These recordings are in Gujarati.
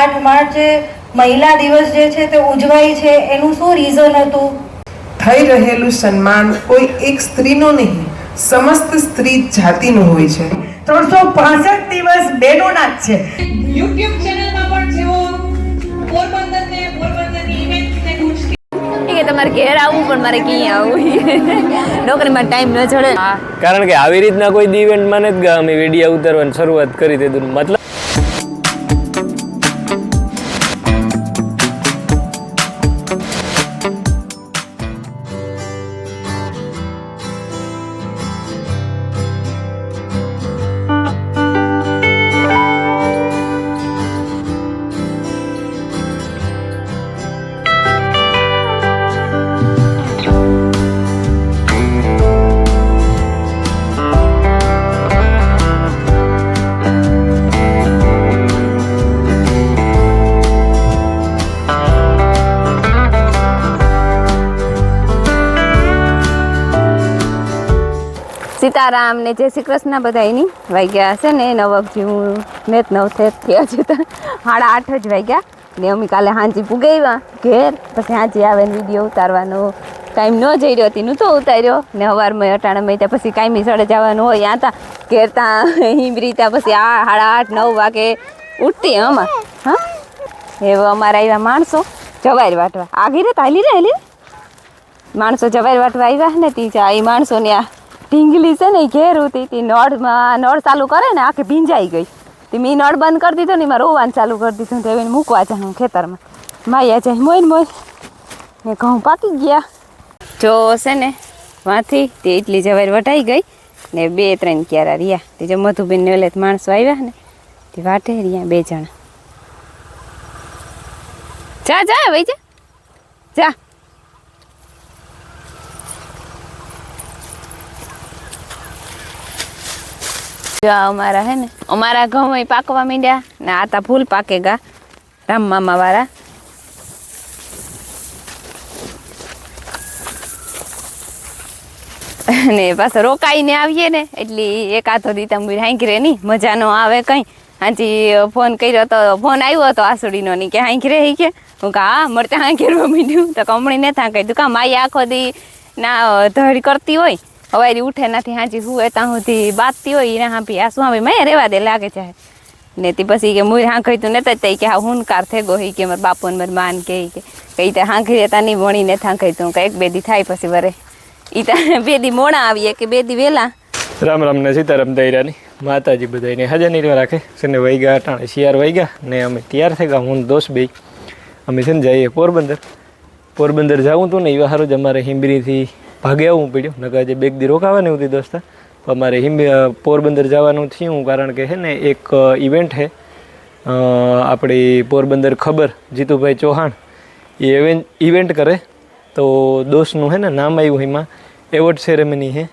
8 માર્ચે મહિલા દિવસ જે છે તે ઉજવાય છે, એનું શું રીઝન હતું? થઈ રહેલું સન્માન કોઈ એક સ્ત્રીનો નહીં, સમસ્ત સ્ત્રી જાતિનું હોય છે. 365 દિવસ બહેનોના જ છે. YouTube ચેનલમાં પણ જેવો પોરબંદરની ઇવેન્ટને ગુંજ કે તમારે ઘેર આવવું પણ મારે ક્યાં આવવું નોકરીમાં ટાઈમ ન જડે. કારણ કે આવી રીતના કોઈ ઇવેન્ટમાં નથી ગયા અમે વિડીયો ઉતારવાની શરૂઆત કરી દીધું. મતલબ સીતારામ ને જય શ્રી કૃષ્ણ બધા એની વાગ્યા હશે ને 9 જેવું ને 9 થયા છે તો 8:30 જ વાગ્યા ને અમે કાલે હાંજી પુગાવ્યા ઘેર. પછી હાંજી આવે ને વિડીયો ઉતારવાનો ટાઈમ ન જઈ રહ્યો હતી તો ઉતાર્યો ને સવારમાં અટાણા મહિના પછી કાયમી સડે જવાનું હોય ત્યાં તા ઘેર ત્યાં હિમરી ત્યાં પછી 8:30 9 વાગે ઉઠતી આમાં. હા એવો અમારા આવ્યા માણસો જવારી વાટવા આગી રે તાલી રે માણસો જવારી વાટવા આવ્યા ને તી એ માણસોને આ ઢીંગલી છે ને એ ઘેર ઉતી હતી. નળ ચાલુ કરે ને આખી ભીંજાઈ ગઈ. તે મેં નળ બંધ કરી દીધો ને એમાં રોવાનું ચાલુ કરી દીધું. તો એને મૂકવા જાય હું ખેતરમાં માયા જાય મોય ને ઘઉં પાકી ગયા જો છે ને વાંથી તે એટલી જવારી વટાઈ ગઈ ને 2-3 ક્યારા રહ્યા. તે જો મધુબેન ને ઓલે માણસો આવ્યા ને તે વાટે રહ્યા 2 જણા. જા ભાઈ જા અમારા હે ને અમારા ઘઉં પાકવા માંડ્યા ને આતા ફૂલ પાકેગા રામ મામા વાળા. ને પાછો રોકાઈને આવીએ ને એટલે એકાદો દી તમે હાંકી રે નહીં મજા ન આવે કંઈ. હાજી ફોન કર્યો તો ફોન આવ્યો હતો આસુડીનો નહીં કે હાંકી રે કે હું કે હા મળતા હાંકીરવા માંડ્યું તો કમણી ને થાંકાઈ તું કા માઈ આખો દી ના ધડ કરતી હોય હવારી ઉઠે નથી હાજી હું ત્યાં સુધી બાતતી હોય એને હાંપી આ શું મેં રેવા દે લાગે છે ને તે પછી કે મુઈ હાંકઈ તું નેતા જ કે હા હુનકાર થઈ ગયો કે મારા બાપુ ને મારી માન કે કઈ ત્યાં હાંકી રહેતા નહીં વણીને થાંકઈ તું કે 1-2 દી થાય પછી વરે એ ત્યાં 2 દી મોડા આવીએ કે 2 દી વહેલા. રામ રામ ને સીતારામ દૈરાની માતાજી બધાને હાજર નહીં રાખે છે ને વૈગા અટાણે શિયાર વૈગા ને અમે તૈયાર થઈ ગયા. હું દોસ્ત બે અમે છે ને જઈએ પોરબંદર જાવું તું ને એવા સારું જ અમારે હિંબરીથી ભાગે આવવું પડ્યું. નકર જે 2 દી રોકાવાની હતી દોસ્તા અમારે પોરબંદર જવાનું થયું કારણ કે છે ને એક ઇવેન્ટ છે આપણી પોરબંદર ખબર જીતુભાઈ ચૌહાણ એ ઇવેન્ટ કરે તો દોસ્તનું છે ને નામ આવ્યું એમાં એવોર્ડ સેરેમની છે.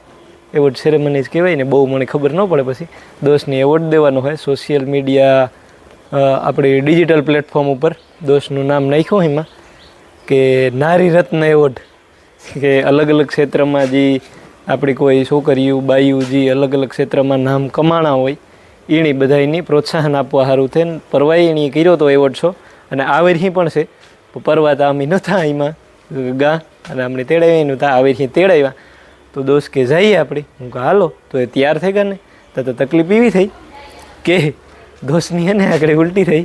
એવોર્ડ સેરેમની જ કહેવાય ને બહુ મને ખબર ન પડે. પછી દોસ્તને એવોર્ડ દેવાનો હોય સોશિયલ મીડિયા આપણી ડિજિટલ પ્લેટફોર્મ ઉપર દોસ્તનું નામ નાખ્યું એમાં કે નારી રત્ન એવોર્ડ કે અલગ અલગ ક્ષેત્રમાં જે આપણી કોઈ છોકરીઓ બાઈઓ જે અલગ અલગ ક્ષેત્રમાં નામ કમાણા હોય એની બધાની પ્રોત્સાહન આપવા સારું થઈને પરવાઈ એની કર્યો તો એવોર્ડ શો અને આવેરહી પણ છે. પરવાતા અમે નહોતા એમાં ગા અને અમને તેડાવ્યા નહોતા આવેરહી તેડાવ્યા તો દોસ્ત કે જઈએ આપણે. હું કહું હાલો. તો એ તૈયાર થઈ ગયા ને તો તકલીફ એવી થઈ કે દોસ્તની હે ને આગળ ઉલટી થઈ.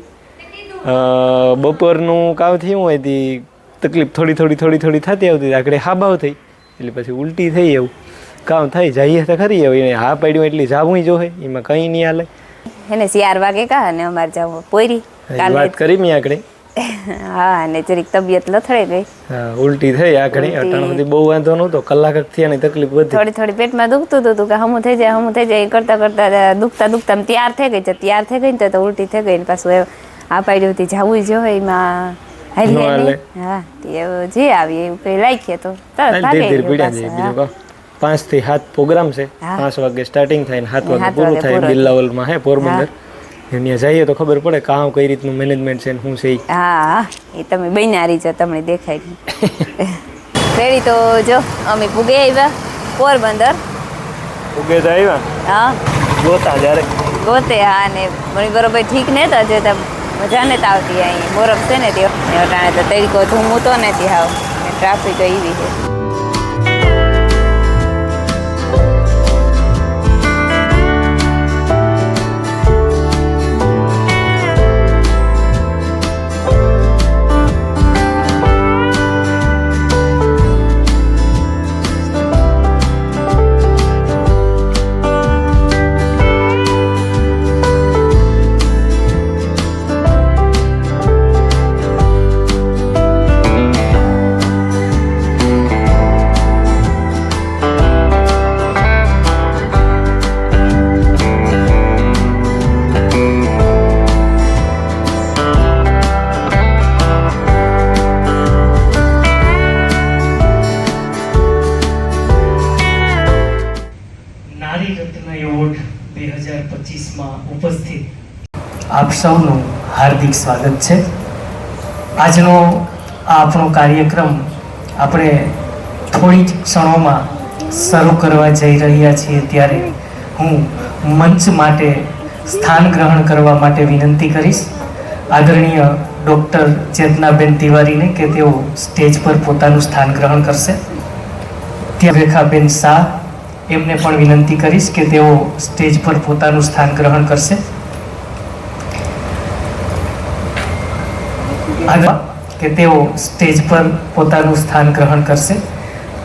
બપોરનું કામ થયું હોય તે તકલીફ થોડી થતી આવતી આગળ હાબાવ થઈ એટલે પછી ઉલટી થઈ એવું કામ થાય. જઈએ તો ખરી હવે એને હા પાડ્યું એટલે જાવું જોહે એમાં કંઈ નહીં હાલે. એને 4 વાગે કા ને અમારે જવું પોરી વાત કરી મેં આગળ. હા ને જરીક તબિયત લથડાઈ ગઈ. હા ઉલટી થઈ આગળ અટાણ સુધી બહુ વાંધો નહોતો કલાક થી આની તકલીફ વધી થોડી પેટમાં દુખતું હતું કે હમું થઈ જાય કરતા દુખતા તૈયાર થઈ ગઈ. તૈયાર થઈ ગઈ ને તો ઉલટી થઈ ગઈ ને પાછું આ પાડ્યું હતી જવું જોઈએ એમાં હા જે આવી એવું રાખીએ તો 5 થી 7 પ્રોગ્રામ છે. 5 વાગે સ્ટાર્ટિંગ થાય ને 7 વાગે પૂરું થાય. બિરલા હોલમાં હે પોરબંદર. ત્યાં જઈએ તો ખબર પડે કામ કઈ રીતનું મેનેજમેન્ટ છે શું છે. હા એ તમે બન્યારી છો તમને દેખાય રેડી. તો જો અમે પૂગે આવ્યા પોરબંદર. પૂગે આવ્યા હા ગોતા જ્યારે ગોતે. હા ને મને બરોબર ઠીક નહોતા જતા મજા નથી આવતી અહીં બરફ છે ને તે અટાણે તો તરીકો ધૂમતો નથી હાવ ટ્રાફિક એવી છે. નારી રત્ન એવોર્ડ 2025માં ઉપસ્થિત આપ સૌનું હાર્દિક સ્વાગત છે. આજનો આ આપણો કાર્યક્રમ આપણે થોડી જ ક્ષણોમાં શરૂ કરવા જઈ રહ્યા છીએ ત્યારે હું મંચ માટે સ્થાન ગ્રહણ કરવા માટે વિનંતી કરીશ આદરણીય ડૉક્ટર ચેતનાબેન તિવારીને કે તેઓ સ્ટેજ પર પોતાનું સ્થાન ગ્રહણ કરશે. ત્યાં રેખાબેન શાહ એમને પણ વિનંતી કરીશ કે તેઓ સ્ટેજ પર પોતાનું સ્થાન ગ્રહણ કરશે. કે તેઓ સ્ટેજ પર પોતાનું સ્થાન ગ્રહણ કરશે.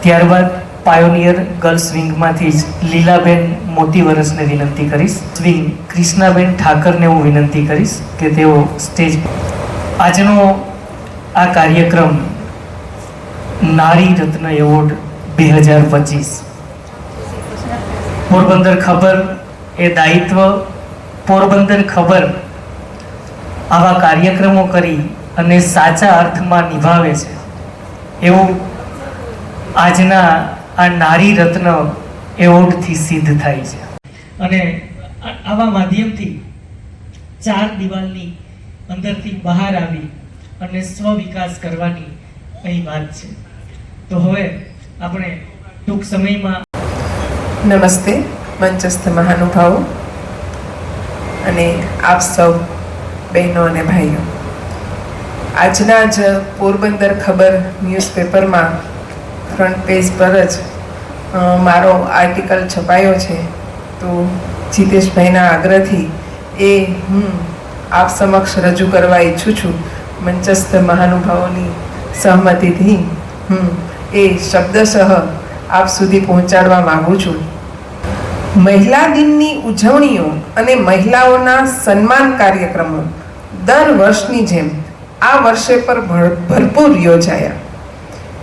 ત્યારબાદ પાયોનિયર ગર્લ્સ વિંગમાંથી જ લીલાબેન મોતીવરસને વિનંતી કરીશ. વિંગ કૃષ્ણાબેન ઠાકરને હું વિનંતી કરીશ કે તેઓ સ્ટેજ. આજનો આ કાર્યક્રમ નારી રત્ન એવોર્ડ 2025 પોરબંદર ખબર એ દાયિત્વ પોરબંદર ખબર આવા કાર્યક્રમો કરી અને સાચા અર્થમાં નિભાવે છે એવું આજના આ નારી રત્ન એવોર્ડથી સિદ્ધ થાય છે. અને આવા માધ્યમથી ચાર દિવાલની અંદરથી બહાર આવી અને સ્વ વિકાસ કરવાની અહીં વાત છે. તો હવે આપણે ટૂંક સમયમાં નમસ્તે મંચસ્થ મહાનુભાવો અને આપ સૌ બહેનો અને ભાઈઓ. આજના જ પોરબંદર ખબર ન્યૂઝપેપરમાં ફ્રન્ટ પેજ પર જ મારો આર્ટિકલ છપાયો છે. તો જીતેશભાઈના આગ્રહથી એ હું આપ સમક્ષ રજૂ કરવા ઈચ્છું છું. મંચસ્થ મહાનુભાવોની સહમતિથી હું એ શબ્દશઃ આપ સુધી પહોંચાડવા માગું છું. મહિલા દિનની ઉજવણીઓ અને મહિલાઓના સન્માન કાર્યક્રમો દર વર્ષની જેમ આ વર્ષે પર ભરપૂર યોજાયા.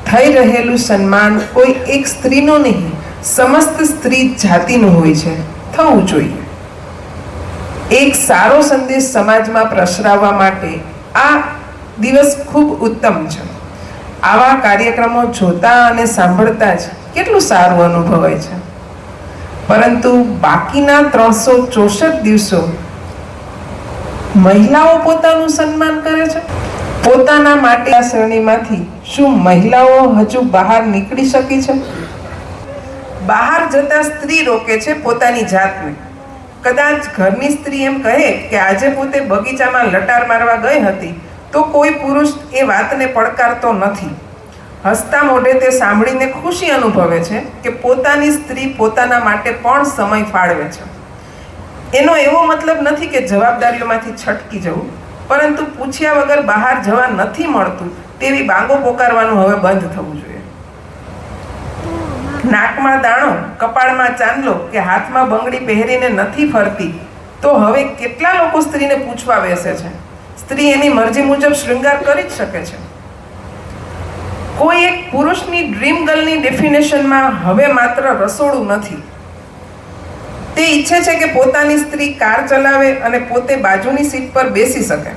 થઈ રહેલું સન્માન કોઈ એક સ્ત્રીનું નહીં, સમસ્ત સ્ત્રી જાતિનું હોય છે, થવું જોઈએ. એક સારો સંદેશ સમાજમાં પ્રસરાવવા માટે આ દિવસ ખૂબ ઉત્તમ છે. આવા કાર્યક્રમો જોતા અને સાંભળતા જ કેટલું સારું અનુભવાય છે. પરંતુ બાકીના 364 દિવસો મહિલાઓ પોતાનું સન્માન કરે છે. પોતાના માટે આ શ્રેણીમાંથી શું મહિલાઓ હજુ બહાર નીકળી શકી છે? બહાર જતા સ્ત્રી રોકે છે પોતાની જાતને. કદાચ ઘરની સ્ત્રી એમ કહે કે આજે પોતે બગીચામાં લટાર મારવા ગઈ હતી તો કોઈ પુરુષ એ વાતને પડકારતો નથી. હસતા મોઢે તે સાંભળીને ખુશી અનુભવે છે કે પોતાની સ્ત્રી પોતાના માટે પણ સમય ફાળવે છે. એનો એવો મતલબ નથી કે જવાબદારીઓમાંથી છટકી જવું, પરંતુ પૂછ્યા વગર બહાર જવા નથી મળતું તેવી બાંગો પોકારવાનું હવે બંધ થવું જોઈએ. નાકમાં દાણો, કપાળમાં ચાંદલો કે હાથમાં બંગડી પહેરીને નથી ફરતી તો હવે કેટલા લોકો સ્ત્રીને પૂછવા બેસે છે? સ્ત્રી એની મરજી મુજબ શૃંગાર કરી જ શકે છે. કોઈ એક પુરુષની ડ્રીમ ગર્લની ડેફિનેશનમાં હવે માત્ર રસોડું નથી. તે ઈચ્છે છે કે પોતાની સ્ત્રી કાર ચલાવે અને પોતે બાજુની સીટ પર બેસી શકે.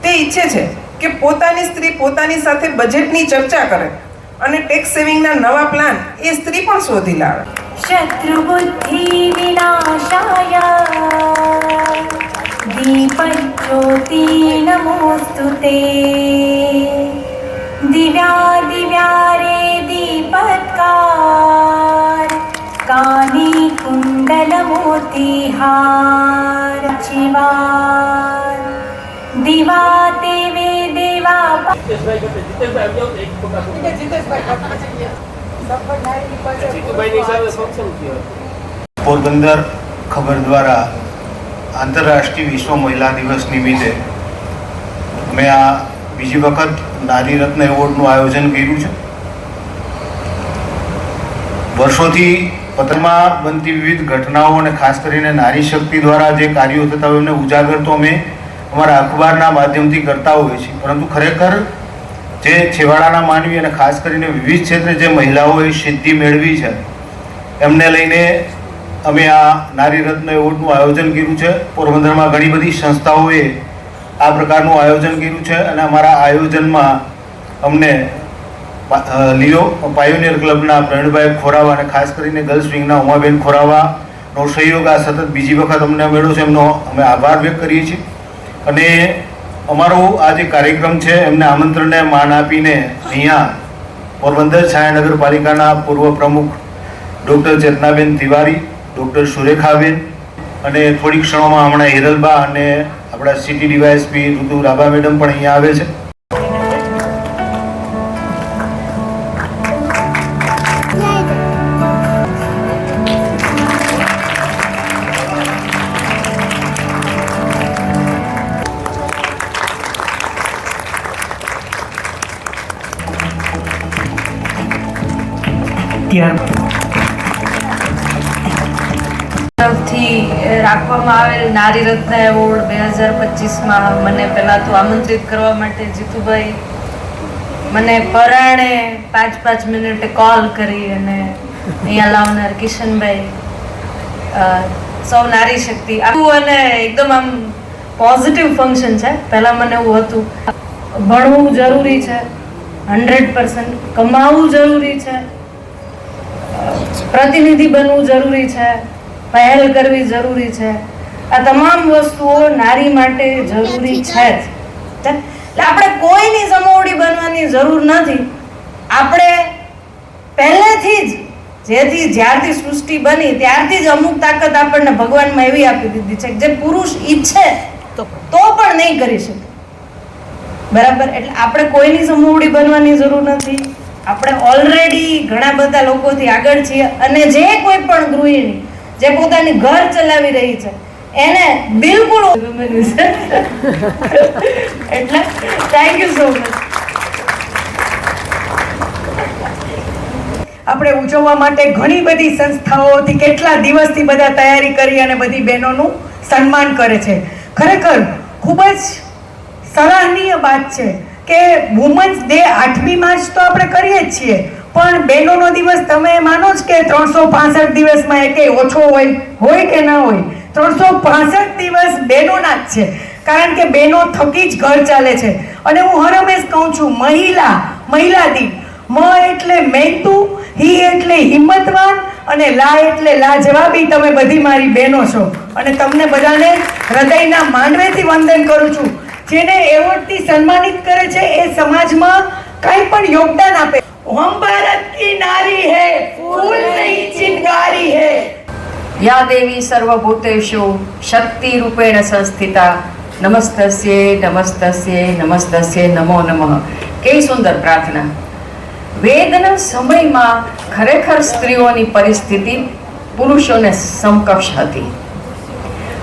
તે ઈચ્છે છે કે પોતાની સ્ત્રી પોતાની સાથે બજેટની ચર્ચા કરે અને ટેક્સ સેવિંગના નવા પ્લાન એ સ્ત્રી પણ શોધી લાવે. શત્રુ બુદ્ધિ વિનાશાય દીપજ્યોતિ નમોસ્તુતે દિવ્યા દિવ્યા રે દીપત્કાર કાની કુંડલ મોતીહાર શિવાર दिवा देवे देवा પોરબંદર ખબર દ્વારા આંતરરાષ્ટ્રીય વિશ્વ મહિલા દિવસ નિમિત્તે મેં આ બીજી વખત નારી રત્ન એવોર્ડનું આયોજન કર્યું છે. વર્ષોથી પત્રમાં બનતી વિવિધ ઘટનાઓ અને ખાસ કરીને નારી શક્તિ દ્વારા જે કાર્યો થતા હોય એમને ઉજાગર તો અમે અમારા અખબારના માધ્યમથી કરતા હોઈએ છીએ, પરંતુ ખરેખર જે છેવાડાના માનવી અને ખાસ કરીને વિવિધ ક્ષેત્રે જે મહિલાઓએ સિદ્ધિ મેળવી છે એમને લઈને અમે આ નારી રત્ન એવોર્ડનું આયોજન કર્યું છે. પોરબંદરમાં ઘણી બધી સંસ્થાઓએ આ પ્રકારનું આયોજન કર્યું છે અને અમારા આયોજનમાં અમને લિયો પાયોનિયર ક્લબના પ્રવીણભાઈ ખોરાવા અને ખાસ કરીને ગર્લ્સ વિંગના ઉમાબેન ખોરાવાનો સહયોગ આ સતત બીજી વખત અમને મળ્યો છે. એમનો અમે આભાર વ્યક્ત કરીએ છીએ અને અમારો આ જે કાર્યક્રમ છે એમને આમંત્રણને માન આપીને અહીંયા પોરબંદર છાયા નગરપાલિકાના પૂર્વ પ્રમુખ ડૉક્ટર ચેતનાબેન તિવારી, ડૉક્ટર સુરેખાબેન અને થોડીક ક્ષણોમાં હમણાં હિરલબા અને આપણા સિટી ડીવાયએસપી ઋતુ રાભા મેડમ પણ અહીંયા આવે છે. તરફથી રાખવામાં આવેલ નારી રત્ન એવોર્ડ 2025માં મને પહેલાં તો આમંત્રિત કરવા માટે જીતુભાઈ મને પરાણે 5 મિનિટે કોલ કરી અને અહીંયા લાવનાર કિશનભાઈ, સૌ નારી શક્તિ આખું અને એકદમ આમ પોઝિટિવ ફંક્શન છે. પહેલાં મને એવું હતું ભણવું જરૂરી છે, 100% કમાવું જરૂરી છે, પ્રતિનિધિ બનવું જરૂરી છે, પહેલ કરવી જરૂરી છે. આ તમામ વસ્તુઓ નારી માટે જરૂરી છે જ. એટલે આપણે કોઈની સમોવડી બનવાની જરૂર નથી. આપણે પહેલેથી જ જ્યારથી સૃષ્ટિ બની ત્યારથી જ અમુક તાકાત આપણને ભગવાનમાં એવી આપી દીધી છે જે પુરુષ ઈચ્છે તો પણ નહીં કરી શકે. બરાબર? એટલે આપણે કોઈની સમોવડી બનવાની જરૂર નથી. આપણે ઓલરેડી ઘણા બધા લોકોથી આગળ છીએ અને જે કોઈ પણ ગૃહિણી જે પોતાની ઘર ચલાવી રહી છે એને બિલકુલ એટલે થેન્ક યુ સો મચ. આપણે ઉજવવા માટે ઘણી બધી સંસ્થાઓથી કેટલા દિવસથી બધા તૈયારી કરી અને બધી બહેનોનું સન્માન કરે છે. ખરેખર ખૂબ જ સરાહનીય વાત છે કે વુમન્સ ડે 8મી માર્ચ તો આપણે કરીએ જ છીએ, પણ બહેનોનો દિવસ તમે માનો જ કે 365 દિવસમાં એકે ઓછો હોય કે ના હોય, 365 દિવસ બહેનોના જ છે. કારણ કે બહેનો થકી જ ઘર ચાલે છે. અને હું હર હંમેશ કહું છું મહિલા દિન, મ એટલે મહેનતુ, હી એટલે હિંમતવાન અને લા એટલે લાજવાબી. તમે બધી મારી બહેનો છો અને તમને બધાને હૃદયના માંડવેથી વંદન કરું છું. જેને એવોર્ડથી સન્માનિત કરે છે એ સમાજમાં કંઈ પણ યોગદાન આપે. हम भारत की नारी है, फूल नहीं चिंगारी है. या देवी सर्वभूतेषु शक्ति रूपेण संस्थिता नमस्तस्ये नमस्तस्ये नमस्तस्ये नमो नमः. કેવી સુંદર પ્રાર્થના. વેદના સમયમાં ખરેખર સ્ત્રીઓની પરિસ્થિતિ પુરુષોને સમકક્ષ હતી.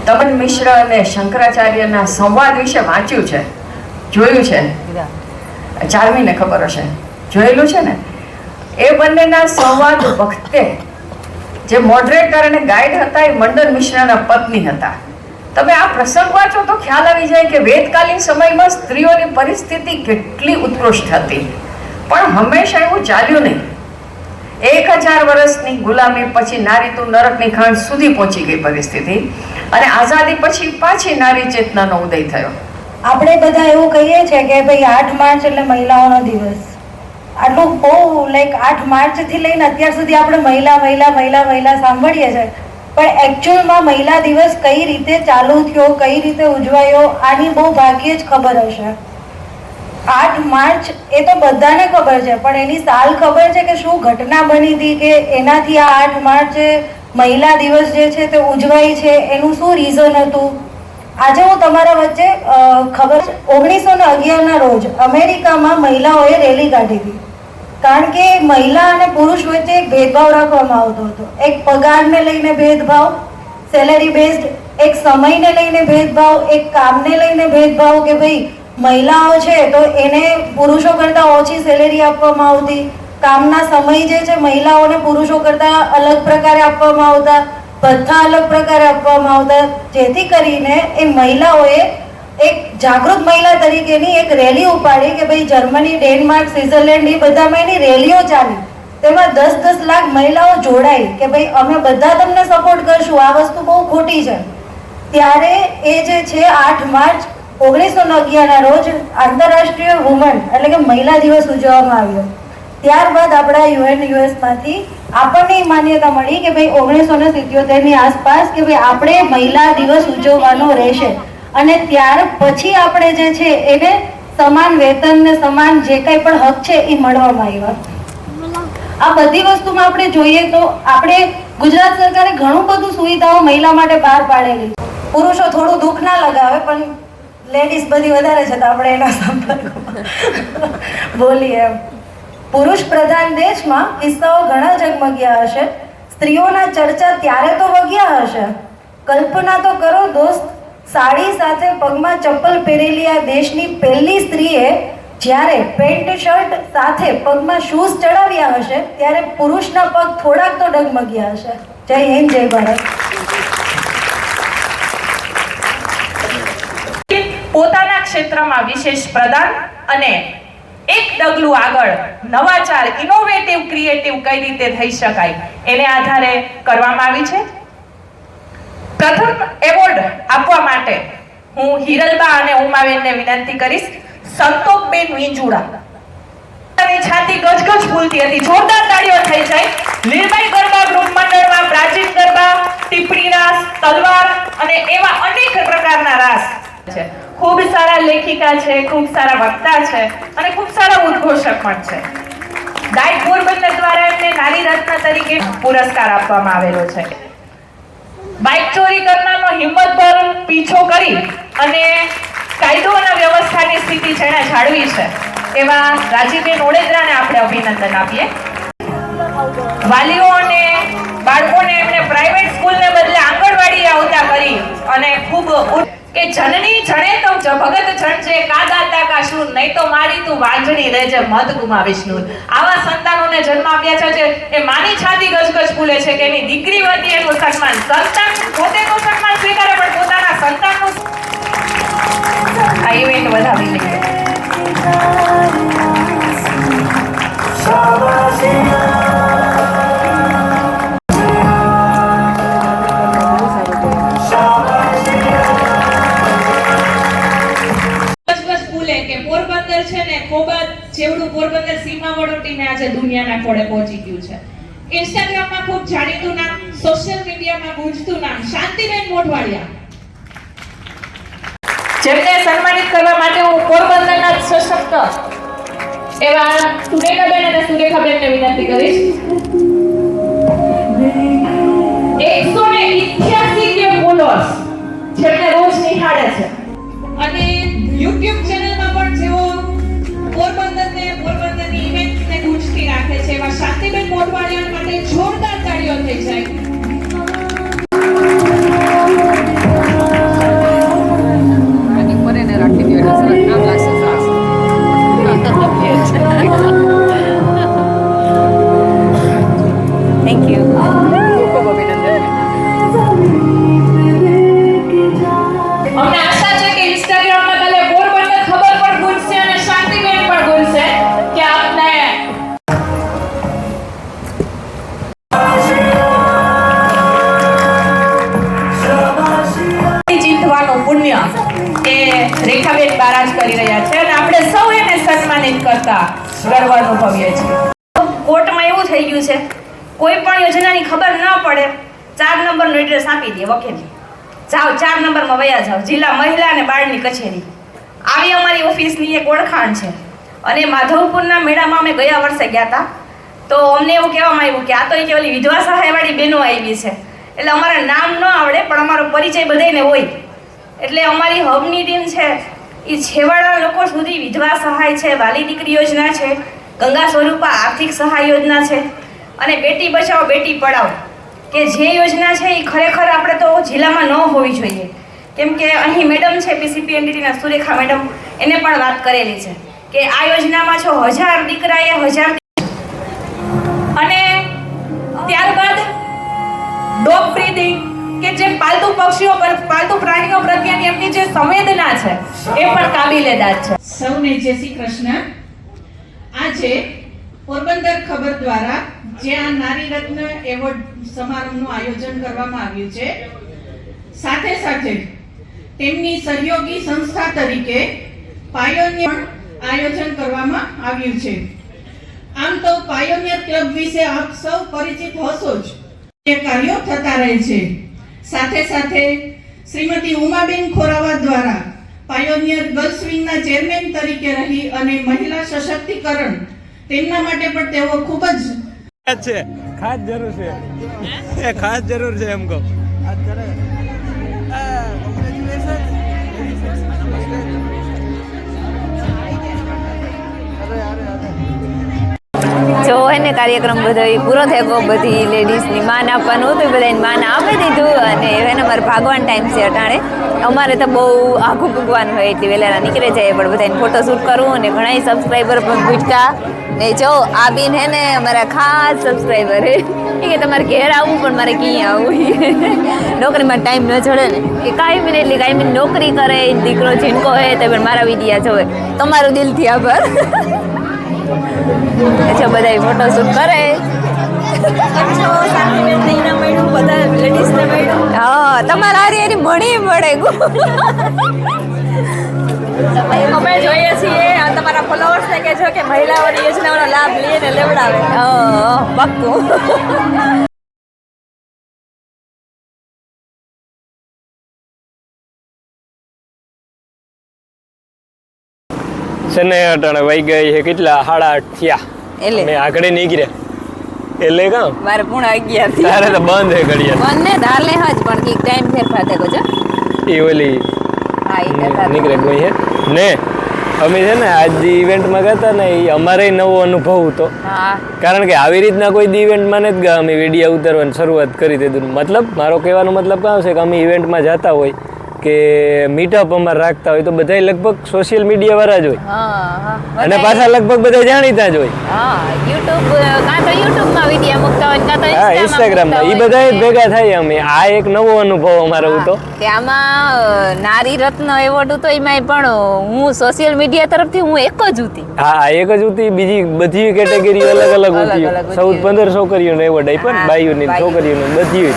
તપન મિશ્ર અને શંકરાચાર્યના સંવાદ વિશે વાંચ્યું છે, જોયું છે. ચારમીને ખબર હશે, જોયેલું છે ને. એ બંનેના સંવાદ વખતે જે મોડરેટર અને ગાઈડ હતા એ મંડન મિશ્રાના પત્ની હતા. તમે આ પ્રસંગ વાંચો તો ખ્યાલ આવી જાય કે વેદકાલીન સમયમાં સ્ત્રીઓની પરિસ્થિતિ કેટલી ઉત્કૃષ્ટ હતી. પણ હંમેશા એવું ચાલ્યું નહીં. 1000 વર્ષની ગુલામી પછી નારી તું નરકની ખાણ સુધી પહોંચી ગઈ પરિસ્થિતિ અને આઝાદી પછી પાછી નારી ચેતનાનો ઉદય થયો. આપણે બધા એવું કહીએ છીએ કે ભાઈ 8 માર્ચ એટલે મહિલાઓનો દિવસ. આટલું બહુ 8 માર્ચથી લઈને અત્યાર સુધી આપણે મહિલા સાંભળીએ છીએ, પણ એકચ્યુઅલમાં મહિલા દિવસ કઈ રીતે ચાલુ થયો, કઈ રીતે ઉજવાયો, આની બહુ ભાગ્યે જ ખબર હશે. 8 માર્ચ એ તો બધાને ખબર છે, પણ એની સાલ ખબર છે કે શું ઘટના બની હતી કે એનાથી આ 8 માર્ચ મહિલા દિવસ જે છે તે ઉજવાય છે, એનું શું રીઝન હતું, આજે હું તમારા વચ્ચે ખબર 1911ના રોજ અમેરિકામાં મહિલાઓએ રેલી કાઢી હતી, કારણ કે મહિલા અને પુરુષ વચ્ચે એક ભેદભાવ રાખવામાં આવતો હતો. એક પગારને લઈને ભેદભાવ, સેલેરી બેઝડ, એક સમયને લઈને ભેદભાવ, એક કામને લઈને ભેદભાવ કે ભાઈ મહિલાઓ છે તો એને પુરુષો કરતાં ઓછી સેલેરી આપવામાં આવતી, કામના સમય જે છે મહિલાઓને પુરુષો કરતાં અલગ પ્રકારે આપવામાં આવતા, ભથ્થા અલગ પ્રકારે આપવામાં આવતા, જેથી કરીને એ મહિલાઓએ એક જાગૃત મહિલા તરીકેની એક રેલી ઉપાડી કે ભાઈ જર્મની, ડેનમાર્ક, સ્વિટ્ઝરલેન્ડ એ બધામાં એની રેલીઓ ચાલી. તેમાં 10-10 લાખ મહિલાઓ જોડાઈ કે ભાઈ અમે બધા તમને સપોર્ટ કરશું, આ વસ્તુ બહુ ખોટી છે. ત્યારે એ જે છે 8 માર્ચ 1911ના રોજ આંતરરાષ્ટ્રીય વુમન એટલે કે મહિલા દિવસ ઉજવવામાં આવ્યો. ત્યારબાદ આપણા યુએસમાંથી આપણને માન્યતા મળી કે ભાઈ 1977ની આસપાસ કે ભાઈ આપણે મહિલા દિવસ ઉજવવાનો રહેશે, અને ત્યાર પછી આપણે જે છે એને સમાન વેતન ને સમાન જે કંઈ પણ હક છે એ મળવામાં આવ્યા. આ બધી વસ્તુમાં આપણે જોઈએ તો આપણે ગુજરાત સરકારે ઘણું બધું સુવિધાઓ મહિલા માટે બહાર પાડેલી. પુરુષો થોડું દુઃખ ના લગાવે પણ લેડીઝ બધી વધારે છે તો આપણે એના સંપર્કમાં બોલીએ એમ. પુરુષ પ્રધાન દેશમાં કિસ્સાઓ ઘણા ઝગમગ્યા હશે, સ્ત્રીઓના ચર્ચા ત્યારે તો વગ્યા હશે. કલ્પના તો કરો દોસ્ત, સાડી સાથે પગમાં ચપ્પલ પહેરેલી આ દેશની પહેલી સ્ત્રીએ જ્યારે પેન્ટ શર્ટ સાથે પગમાં શૂઝ ચડાવ્યા હશે ત્યારે પુરુષના પગ થોડાક તો ડગમગ્યા હશે. જય હિન્દ, જય ભારત. પોતાના ક્ષેત્રમાં વિશેષ પ્રદાન અને એક ડગલું આગળ નવાચાર, ઇનોવેટિવ, ક્રિએટિવ કઈ રીતે થઈ શકાય એને આધારે કરવામાં આવી છે. પ્રથમ એવોર્ડ આપવા માટે હું હિરલબા અને ઉમાબેનને વિનંતી કરીશ. સંતોકબેન વિંજુડા, છાતી ગજગજ ફૂલતી હતી, જોરદાર તાળીઓ થઈ જાય. લીલબાઈ ગરબા ગ્રુપ મંડળમાં પ્રાચીન ગરબા, ટીપણી રાસ, તલવાર અને એવા અનેક પ્રકારના રાસ છે. ખૂબ સારા લેખિકા છે, ખૂબ સારા વક્તા છે અને ખૂબ સારા ઉદ્ઘોષક પણ છે. ડાયટ પોરબંદર દ્વારા એમને નારી રત્ન તરીકે પુરસ્કાર આપવામાં આવેલો છે. બાઇક ચોરી કરનારનો હિંમતભર પીછો કરી અને કાયદો અને વ્યવસ્થાની સ્થિતિ જેણે જાળવી છે એવા રાજીબેન ઓડેદરાને આપણે અભિનંદન આપીએ. વાલીઓ અને બાળકોને એમણે પ્રાઇવેટ સ્કૂલને બદલે આંગણવાડી આવતા કરી અને ખૂબ કે જનની જણે તો ભગત જણજે કાદાતા કા શૂર, નહીં તો મારી તું વાંજણી રહેજે મત ગુમાવીશ નૂર. આવા સંતાનોને જન્મ આપ્યા છે એ માની છાતી ગજગજ ફૂલે છે કે એની દીકરી વતી એનું સન્માન. સંતાન પોતે તો સન્માન સ્વીકારે પણ પોતાના સંતાનનું આ ઇવેન્ટ વધાવી લઈએ. પોરબંદર છે ને ખોબા જેવડું પોરબંદર સીમાવડોટીને આજે દુનિયાના ખોળે પહોંચી ગયું છે. ઇન્સ્ટાગ્રામમાં ખૂબ જાણીતું નામ, સોશિયલ મીડિયામાં ગુંજતું નામ શાંતિબેન મોઢવાડિયા, જેમને સન્માનિત કરવા માટે હું પોરબંદરના સશક્ત એવા સુરેખાબેન અને સુરેખાબેનને વિનંતી કરીશ. 188 કે ફોલોઅર્સ જેમને રોજ નિહાળે છે અને YouTube ચેનલમાં પણ જેઓ પોરબંદરની ઇવેન્ટને ગુંજતી રાખે છે એવા શાંતિબેન મોઢવાડિયા માટે જોરદાર તાળીઓ થઈ જાય. Thank you. અમને આશા છે કે ઇન્સ્ટાગ્રામમાં કાલે પોરબંદર ખબર પણ ગુંજશે અને શાંતિબેન પણ ગુંજશે કે આપને જીતવાનું પુણ્ય એ રેખાબેન બારાજ કરી રહ્યા છે અને આપણે સૌ એને સન્માનિત કરતા ગર્વ અનુભવીએ છીએ. કોર્ટમાં એવું થઈ ગયું છે, કોઈ પણ યોજનાની ખબર ન પડે 4 નંબરનું એડ્રેસ આપી દે વકીલ, જાઓ 4 નંબરમાં વયા જાઓ, જિલ્લા મહિલા અને બાળની કચેરી. આવી અમારી ઓફિસની એક ઓળખાણ છે. અને માધવપુરના મેળામાં અમે ગયા વર્ષે ગયા હતા તો અમને એવું કહેવામાં આવ્યું કે આ તો કે ઓલી વિધવા સહાયવાળી બહેનો આવી છે, એટલે અમારા નામ ન આવડે પણ અમારો પરિચય બધાને હોય. એટલે અમારી હબની ટીમ છે એ છેવાડા લોકો સુધી વિધવા સહાય છે, વાલી દીકરી યોજના છે, ગંગા સ્વરૂપા આર્થિક સહાય યોજના છે અને બેટી બચાવો બેટી પઢાઓ કે જે યોજના છે એ ખરેખર આપણે તો જિલ્લામાં ન હોવી જોઈએ. કેમ કે અહીં મેડમ છે PCPNDTના સુરેખા મેડમ, એને પણ વાત કરેલી છે કે આ યોજનામાં જો 1000 દીકરાએ 1000 અને ત્યારબાદ ડોગ બ્રીડિંગ કે જે પાલતુ પક્ષીઓ પર પાલતુ પ્રાણીઓ પ્રત્યેની એમની જે સંવેદના છે એ પણ કાબિલેદાદ છે. સૌને જય શ્રી કૃષ્ણ. આજે પોરબંદર ખબર દ્વારા જે આ નારી રત્ન એવોર્ડ સમારોહનું આયોજન કરવામાં આવ્યું છે, સાથે સાથે તેમની સહયોગી સંસ્થા તરીકે પાયોનિયર આયોજન કરવામાં આવ્યું છે. આમ તો પાયોનિયર ક્લબ વિશે આપ સૌ પરિચિત હશો જ. જે કાર્યો થતા રહે છે. સાથે સાથે શ્રીમતી ઉમાબેન ખોરાવા દ્વારા પાયોનિયર ગર્લ્સ વિંગના ચેરમેન તરીકે રહી અને મહિલા સશક્તિકરણ તેમના માટે પણ તેઓ ખૂબ જ છે. ખાસ જરૂર છે, એ ખાસ જરૂર છે એમ કહો. જો હે ને કાર્યક્રમ બધો ઈ પૂરો થઈ ગયો. બધી લેડીઝની માન આપવાનું હતું, બધાને માન આપી દીધું અને હવે ને અમારે ભાગવાનો ટાઈમ છે અટાણે. અમારે તો બહુ આખું ભૂગવાનું હોય એટલે વહેલા નીકળે જાય, પણ બધાને ફોટોશૂટ કરવું અને ઘણા સબસ્ક્રાઈબર પણ ભૂટકા ને. જો આ બેન હે ને અમારા ખાસ સબસ્ક્રાઈબર હે કે તમારે ઘેર આવવું પણ મારે ક્યાં આવવું. નોકરીમાં ટાઈમ ન જડે ને કે કાંઈ મિનિટ એટલે કાંઈ મિનિટ નોકરી કરે, દીકરો ઝીણકો હોય તો પણ મારા વિડીયા જોવે. તમારું દિલથી આભાર. અચ્છા બધા ફોટોશૂટ કરે. હા તમારા હારી મળી મળે. અમે જોઈએ છીએ તમારા ફોલોઅર્સને કહેજો કે મહિલાઓની યોજનાઓનો લાભ લઈએ ને લેવડાવે. પાક્કું. છે ને અટાણે વાઈ ગઈ છે કેટલા 8:30 થયા એટલે મેં આગળ નીકળ્યા એટલે કામ મારે પૂણા 11 તારે તો બંધ હે ઘડિયાળ. બંધ ને ધારલે હજ પણ કઈક ટાઈમ ફેરફાર થયો છે. એ ઓલી હા ઈ નીકળે ગઈ હે ને. અમે છે ને આજ ઇવેન્ટમાં ગયા હતા ને એ અમારે નવો અનુભવ હતો. હા કારણ કે આવી રીતના કોઈ ઇવેન્ટમાં નથી ગયા. અમે વિડીયો ઉતારવાની શરૂઆત કરી દીધું. મતલબ મારો કહેવાનો મતલબ કામ છે કે અમે ઇવેન્ટમાં જતા હોય કે મીટઅપ અમારે રાખતા હોય તો બધા લગભગ સોશિયલ મીડિયા વાળા જ હોય અને પાછા લગભગ બધા જાણીતા જ હોય. ઇન્સ્ટાગ્રામમાં એ બધા જ ભેગા થાય. અમે આ એક નવો અનુભવ અમારો હતો કે આમાં નારી રત્ન એવોર્ડ હતો. એમાં પણ હું સોશિયલ મીડિયા તરફથી હું એક જ હતી. હા એક જ હતી. બીજી બધી કેટેગરી અલગ અલગ હતી. 14-15 છોકરીઓનો એવોર્ડ આપ્યો ને, બાઈઓની છોકરીઓને બધી.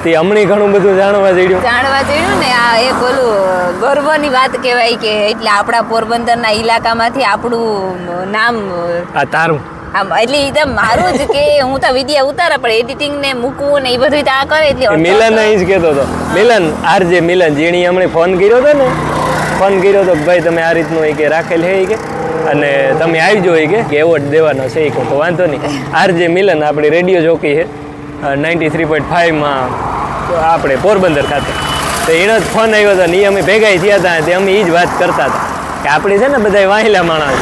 હમણાં ઘણું બધું જાણવા જડ્યું ને. આ એક ઓલું ગર્વની વાત કહેવાય કે એટલે આપણા પોરબંદરના ઇલાકામાંથી આપણું નામ તારું એટલે એકદમ મારું જ કે હું તો વિડીયો ઉતારા પણ એડિટિંગ ને મૂકવું ને એ બધું આ કરે એટલે મિલન જ કહેતો હતો. મિલન આરજે મિલન જેણી હમણાં ફોન કર્યો હતો ને, ફોન કર્યો હતો ભાઈ તમે આ રીતનું કે રાખેલ હે કે અને તમે આવજો કે એવોર્ડ દેવાનો છે કે. તો વાંધો નહીં. આરજે મિલન આપણી રેડિયો જોકી છે 93.5માં આપણે પોરબંદર ખાતે. તો એનો જ ફોન આવ્યો હતો ને એ અમે ભેગા થયા હતા. તે અમે એ જ વાત કરતા હતા કે આપણે છે ને બધા વાહિલા માણસ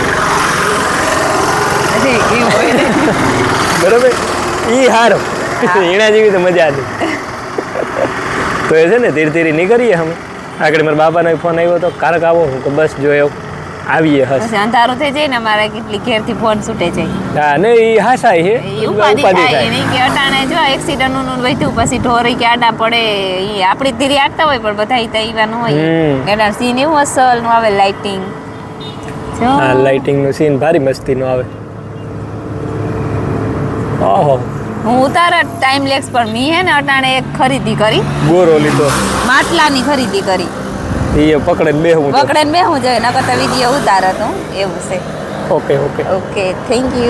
બરોબર. એ હારો એના જેવી તો મજા હતી. તો એ છે ને ધીરે ધીરે નીકળીએ અમે આગળ. મારા બાપાનો ફોન આવ્યો હતો કારક આવો. હું કે બસ જોયો આવીએ. હસ અંધારું થઈ જાય ને અમારે કેટલી ઘેરથી ફોન છૂટે જાય. હા ને એ હાસાય છે ઉપાધિ થાય નહીં કે અટાણે જો એક્સિડન્ટ નું વધ્યું પછી ઢોરી કે આડા પડે એ આપણી ધીરે આગતા હોય પણ બધા ઈવાનું હોય. એના સીન એવું અસલ નું આવે. લાઇટિંગ હા લાઇટિંગ નું સીન ભારી મસ્તી નું આવે. ઓહો હું ઉતારા ટાઈમ લેક્સ પણ મી હે ને અટાણે એક ખરીદી કરી. ગોરો લીધો માટલાની ખરીદી કરી. એ પકડે બેહું જોઈએ નકર તો વિડીયો ઉતાર હતો એવું છે. Okay okay okay thank you.